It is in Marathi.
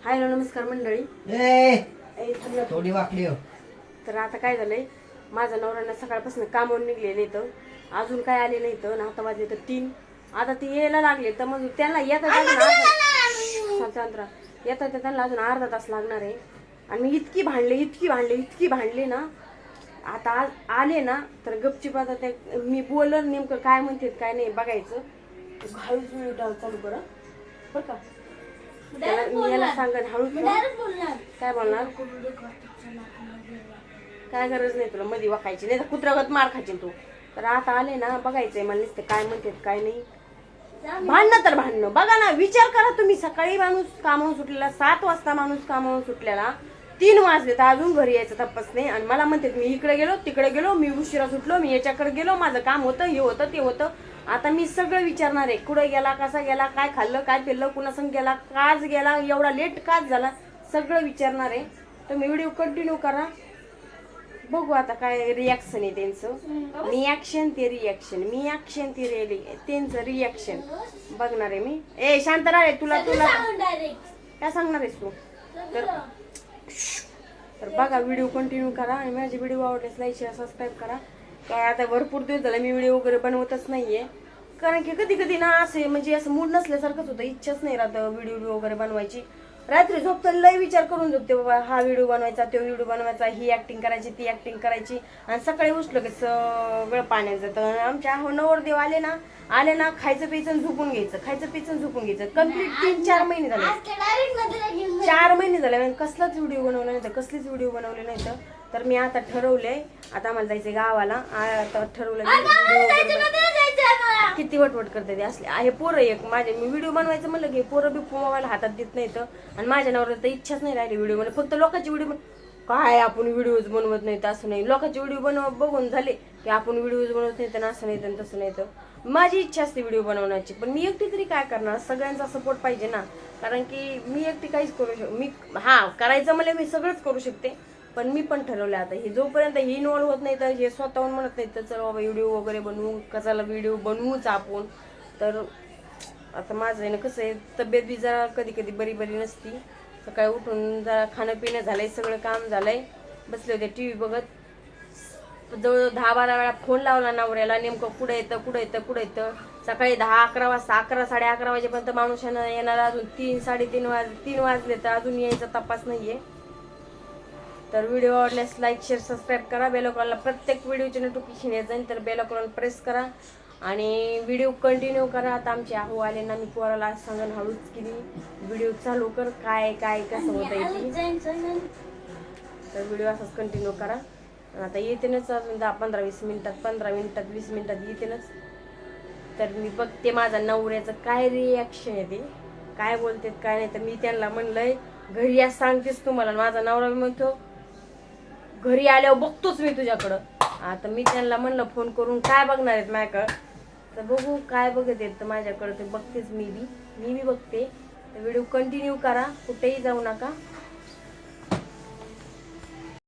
हाय नमस्कार मंडळी. थोडी वाकली हो. तर आता काय झालंय, माझा नवऱ्यानं सकाळपासून कामावून निघलेले तर अजून काय आले नाही तर आता वाजले तर 3. आता ती यायला लागले तर मग त्यांना येता त्यांना अजून अर्धा तास लागणार आहे. आणि मी इतकी भांडले ना, आता आले ना तर गपचीप आता ते मी बोललं नेमकं काय म्हणते काय नाही बघायचं. हळूच व्हिडिओ चालू करा बरं का. मी याला सांगन हळूच काय बोलणार, काय गरज नाही तुला मध्ये वाकायची, नाही तर कुत्र्यागत मार खायची तू. तर आता आले ना बघायचंय मला नुसतं काय म्हणतात काय नाही. भांडणं तर भांडणं बघा ना, विचार करा तुम्ही. सकाळी माणूस कामावून सुटलेला, 7 वाजता माणूस कामावून सुटलेला, 3 वाजले तर अजून घरी यायचं तपास नाही. आणि मला म्हणते मी इकडे गेलो तिकडे गेलो, मी उशिरा सुटलो, मी याच्याकडे गेलो, माझं काम होतं, हे होतं ते होतं. आता मी सगळं विचारणार आहे, कुठं गेला, कसा गेला, काय खाल्लं, काय पिल्लं, कुणासंग गेला, काच गेला, एवढा लेट काच झाला, सगळं विचारणार आहे. तर मी व्हिडिओ कंटिन्यू करा, बघू आता काय रिॲक्शन आहे त्यांचं. मी ऍक्शन ते रिॲक्शन, मी ऍक्शन ते त्यांचं रिॲक्शन बघणार आहे मी. ए शांत राहा, तुला काय सांगणार आहेस तू. तर बघा, व्हिडिओ कंटिन्यू करा आणि माझे व्हिडिओ आवडल्यास लाईक शेअर सबस्क्राईब करा. काय आता भरपूर दिवस झाला मी व्हिडिओ वगैरे बनवतच नाहीये, कारण की कधी कधी ना असे म्हणजे असं मूड नसल्यासारखंच होतं, इच्छाच नाही राहत व्हिडिओ वगैरे बनवायची. रात्री झोपताना लय विचार करून झोपते, बाबा हा व्हिडिओ बनवायचा, तो व्हिडिओ बनवायचा, ही ऍक्टिंग करायची, ती ऍक्टिंग करायची. आणि सकाळी उठलं की सगळं पाण्यात जातं. आमच्या नवरदेव आले ना खायचं प्यायचं झोपून घ्यायचं, खायचं प्यायचं झोपून घ्यायचं. कम्प्लीट 3-4 महिने झाले, 4 महिने झाले कसलाच व्हिडिओ बनवला नाही तर, कसलीच व्हिडिओ बनवले नाही तर मी आता ठरवलंय, आता आम्हाला जायचंय गावाला. आता ठरवलं किती वटवट करते ते असले आहे पोरं. एक माझे मी व्हिडिओ बनवायचं म्हणलं की पोरं बी मोबाईल हातात देत नाही तर. आणि माझ्या नवऱ्याला तर इच्छाच नाही राहिली व्हिडिओ बनव, फक्त लोकांची व्हिडिओ काय आपण व्हिडिओज बनवत नाही तर असं नाही. लोकांचे व्हिडिओ बघून झाले की आपण व्हिडिओज बनवत नाही तर असं नाही तर तसं नाही तर. माझी इच्छा असते व्हिडिओ बनवण्याची, पण मी एकटी तरी काय करणार, सगळ्यांचा सपोर्ट पाहिजे ना. कारण की मी एकटी काहीच करू शकते, मी करायचं मला मी सगळंच करू शकते. पण मी पण ठरवलं आता हे जोपर्यंत ही इन्व्हॉल्व होत नाही तर, हे स्वतःहून म्हणत नाही तर चल बाबा व्हिडिओ वगैरे बनवू, कशाला व्हिडिओ बनवूच आपण. तर आता माझं आहे ना कसं आहे, तब्येत बी जरा कधी कधी बरी नसती. सकाळी उठून जरा खाणं पिणं झालंय, सगळं काम झालंय, बसले होते टी व्ही बघत. जवळ 10-12 वेळा फोन लावला नवऱ्याला, नेमकं कुठं येतं. सकाळी 10-11 वाजता, 11-11:30 वाजेपर्यंत माणूस येणार, अजून 3 वाजले तर अजून यायचा तपास नाहीये. तर व्हिडिओ आवडल्यास लाईक शेअर सबस्क्राईब करा. बेल आयकॉनला प्रत्येक व्हिडिओचे नोटिफिकेशन येत जाईल, तर बेल आयकॉन प्रेस करा आणि व्हिडिओ कंटिन्यू करा. आता आमचे आहो आले ना, मी पोराला सांगन हळूच की व्हिडिओ चालू कर, काय कसं होत आहे. तर व्हिडिओ असाच कंटिन्यू करा. आता येतेनच अजून 10-15-20 मिनिटात, 15 मिनिटात 20 मिनिटात येतेनच. तर मी बघते माझा नवऱ्याचं काय रिॲक्शन येते, काय बोलते काय नाही. तर मी त्यांना म्हणलंय घरी या सांगतेस तुम्हाला. माझा नवरा म्हणतो घरी आल्यावर बघतोच मी तुझ्याकडं. आता मी त्यांना म्हणलं फोन करून काय बघणार आहेत माझ्याकडं, तर बघू काय बघत आहेत तर माझ्याकडं ते बघतेच मी बी बघते. व्हिडिओ कंटिन्यू करा, कुठेही जाऊ नका.